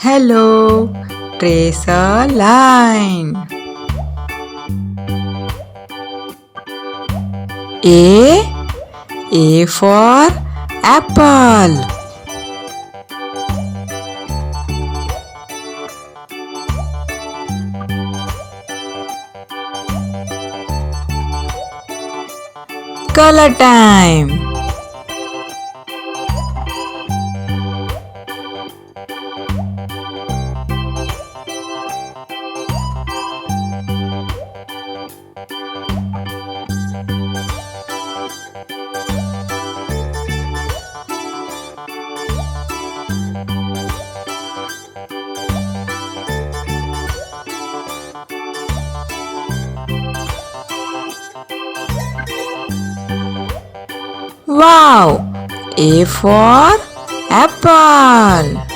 Hello, trace a line. A for apple. Color time. Wow! A for apple.